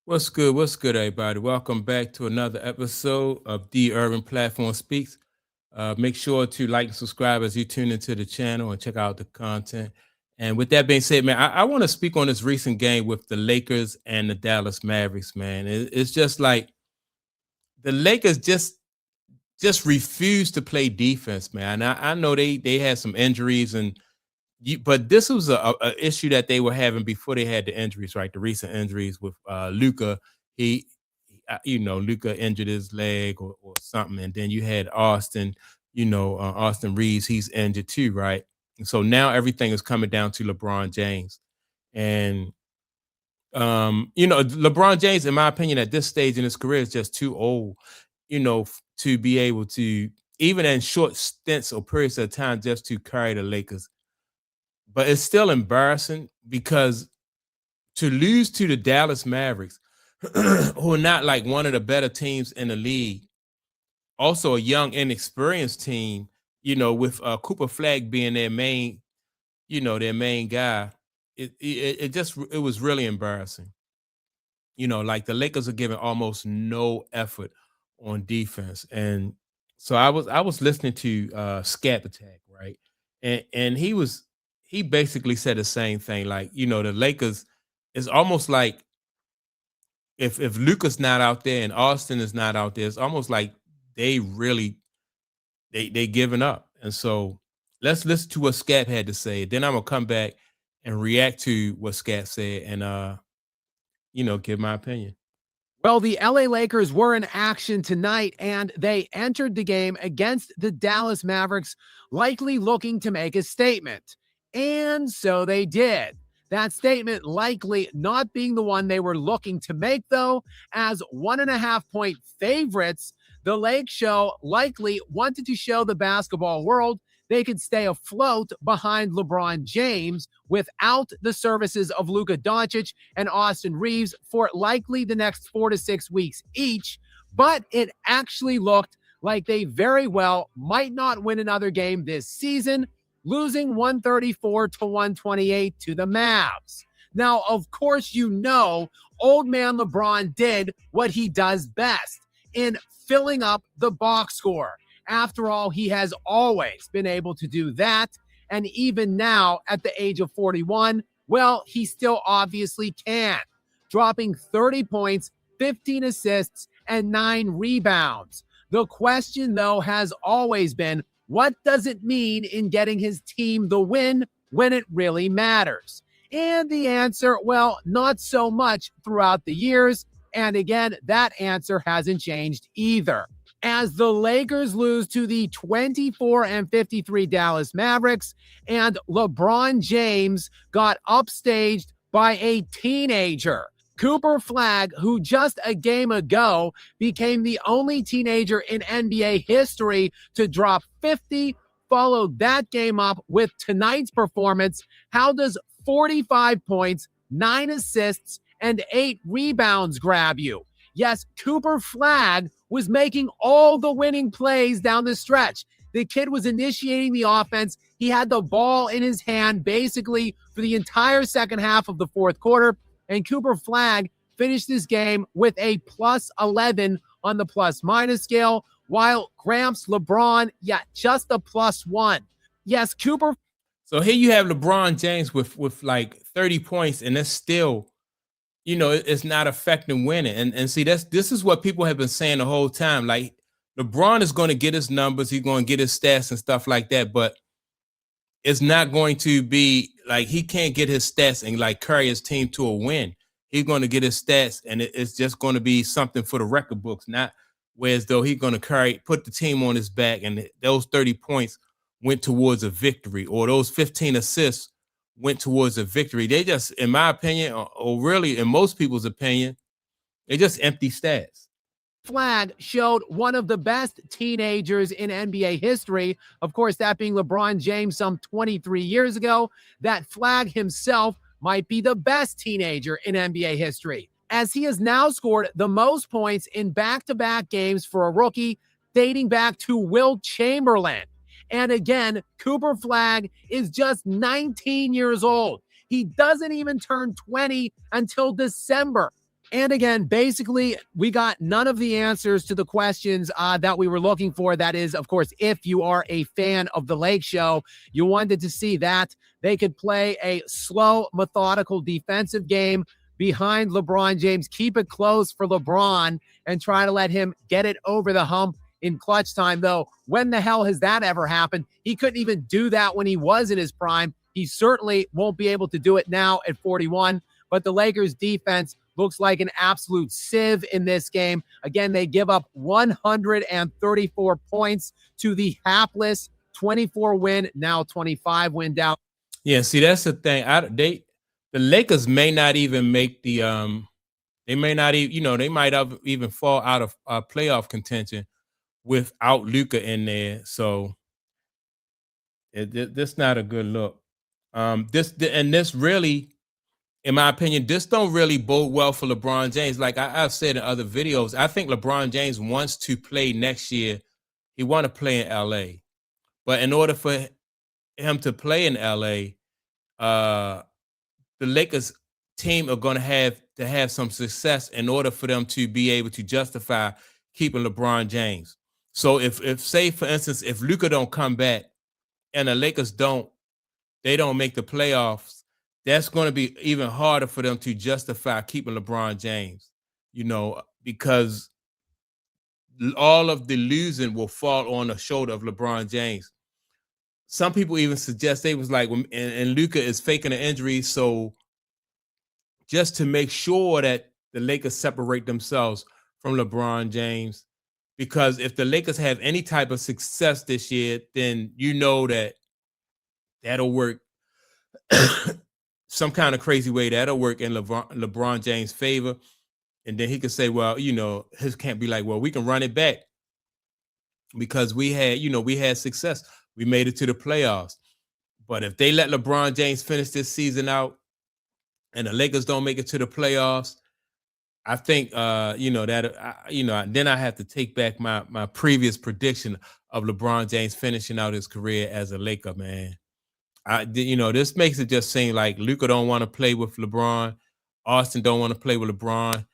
What's good? What's good, everybody? Welcome back to another episode of The Urban Platform Speaks. Make sure to like and subscribe as you tune into the channel and check out the content. And with that being said, man, I want to speak on this recent game with the Lakers and the Dallas Mavericks, man. It's just like the Lakers just refuse to play defense, man. I know they had some injuries but this was a issue that they were having before they had the injuries, right? The recent injuries with Luca. He, Luca injured his leg or something, and then you had Austin. Austin Reeves. He's injured too, right? And so now everything is coming down to LeBron James, and LeBron James, in my opinion, at this stage in his career, is just too old, to be able to even in short stints or periods of time just to carry the Lakers, but it's still embarrassing because to lose to the Dallas Mavericks, who are not like one of the better teams in the league, also a young, inexperienced team, with Cooper Flagg being their main guy, it was really embarrassing. Like the Lakers are giving almost no effort on defense, and so I was listening to Scat Attack, right, and he basically said the same thing. Like the Lakers, it's almost like if Luca's not out there and Austin is not out there, it's almost like they really they giving up. And so let's listen to what Scat had to say. Then I'm gonna come back and react to what Scat said and give my opinion. Well, the LA Lakers were in action tonight, and they entered the game against the Dallas Mavericks, likely looking to make a statement. And so they did. That statement likely not being the one they were looking to make, though, as 1.5 point favorites. The Lake Show likely wanted to show the basketball world they could stay afloat behind LeBron James without the services of Luka Doncic and Austin Reeves for likely the next 4 to 6 weeks each. But it actually looked like they very well might not win another game this season, losing 134 to 128 to the Mavs. Now, of course, old man LeBron did what he does best in filling up the box score. After all, he has always been able to do that. And even now, at the age of 41, well, he still obviously can, dropping 30 points, 15 assists, and 9 rebounds. The question, though, has always been, what does it mean in getting his team the win when it really matters? And the answer, well, not so much throughout the years. And again, that answer hasn't changed either. As the Lakers lose to the 24-53 Dallas Mavericks, and LeBron James got upstaged by a teenager. Cooper Flagg, who just a game ago became the only teenager in NBA history to drop 50, followed that game up with tonight's performance. How does 45 points, 9 assists, and 8 rebounds grab you? Yes, Cooper Flagg was making all the winning plays down the stretch. The kid was initiating the offense. He had the ball in his hand basically for the entire second half of the fourth quarter. And Cooper Flagg finished this game with a plus 11 on the plus minus scale, while Gramps LeBron, just a plus 1. Yes, Cooper. So here you have LeBron James with like 30 points, and that's still it's not affecting winning. And see, this is what people have been saying the whole time. Like LeBron is going to get his numbers, he's going to get his stats and stuff like that, but it's not going to be like he can't get his stats and like carry his team to a win. He's going to get his stats, and it's just going to be something for the record books, not whereas though he's going to put the team on his back, and those 30 points went towards a victory, or those 15 assists went towards a victory. They just, in my opinion, or really in most people's opinion, they just empty stats. Flagg showed one of the best teenagers in NBA history. Of course, that being LeBron James some 23 years ago. That Flagg himself might be the best teenager in NBA history, as he has now scored the most points in back-to-back games for a rookie dating back to Wilt Chamberlain. And again, Cooper Flagg is just 19 years old. He doesn't even turn 20 until December. And again, basically, we got none of the answers to the questions that we were looking for. That is, of course, if you are a fan of the Lake Show, you wanted to see that they could play a slow, methodical defensive game behind LeBron James, keep it close for LeBron, and try to let him get it over the hump in clutch time. Though, when the hell has that ever happened? He couldn't even do that when he was in his prime. He certainly won't be able to do it now at 41. But the Lakers defense looks like an absolute sieve in this game. Again, they give up 134 points to the hapless 24 win, now 25 win Dallas. Yeah, see, that's the thing. The Lakers may not even make the they may not even, they might have even fall out of playoff contention without Luka in there. So this not a good look. This really, in my opinion, this don't really bode well for LeBron James. Like I've said in other videos, I think LeBron James wants to play next year. He want to play in LA. But in order for him to play in LA, the Lakers team are going to have some success in order for them to be able to justify keeping LeBron James. So if say for instance, if Luka don't come back and the Lakers don't make the playoffs, that's going to be even harder for them to justify keeping LeBron James, because all of the losing will fall on the shoulder of LeBron James. Some people even suggest they was like, and Luka is faking an injury, so just to make sure that the Lakers separate themselves from LeBron James, because if the Lakers have any type of success this year, then that'll work some kind of crazy way. That'll work in LeBron James' favor. And then he could say, well, his can't be like, well, we can run it back because we had success. We made it to the playoffs. But if they let LeBron James finish this season out and the Lakers don't make it to the playoffs, I think, then I have to take back my previous prediction of LeBron James finishing out his career as a Laker, man. This makes it just seem like Luka don't want to play with LeBron. Austin don't want to play with LeBron.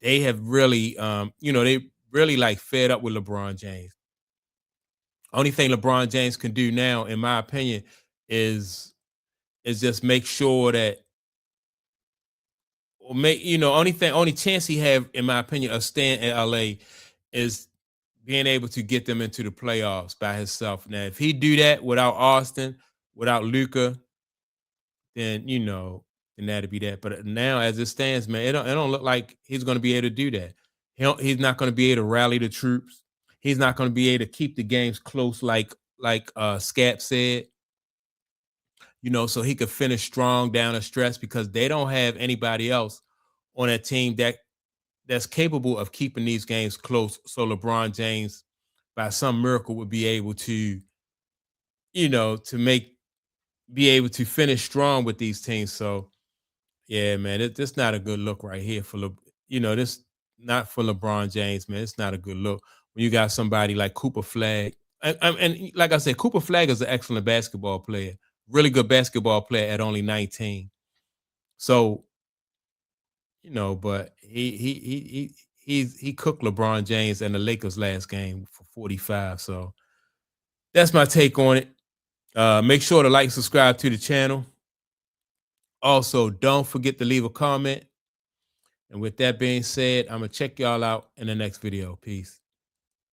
They have really, they really like fed up with LeBron James. Only thing LeBron James can do now, in my opinion, is just make sure that, or only chance he have, in my opinion, of staying in LA is being able to get them into the playoffs by himself. Now, if he do that without Austin, without Luka, then then that'd be that. But now, as it stands, man, it don't look like he's going to be able to do that. He's not going to be able to rally the troops. He's not going to be able to keep the games close, like Scap said. So he could finish strong down a stretch, because they don't have anybody else on that team that's capable of keeping these games close. So LeBron James, by some miracle, would be able to, be able to finish strong with these teams. So yeah, man, this not a good look right here this not for LeBron James, man. It's not a good look when you got somebody like Cooper Flagg. And like I said, Cooper Flagg is an excellent basketball player, really good basketball player at only 19. So, but he cooked LeBron James and the Lakers last game for 45. So that's my take on it. Make sure to like, subscribe to the channel. Also, don't forget to leave a comment. And with that being said, I'm going to check y'all out in the next video. Peace.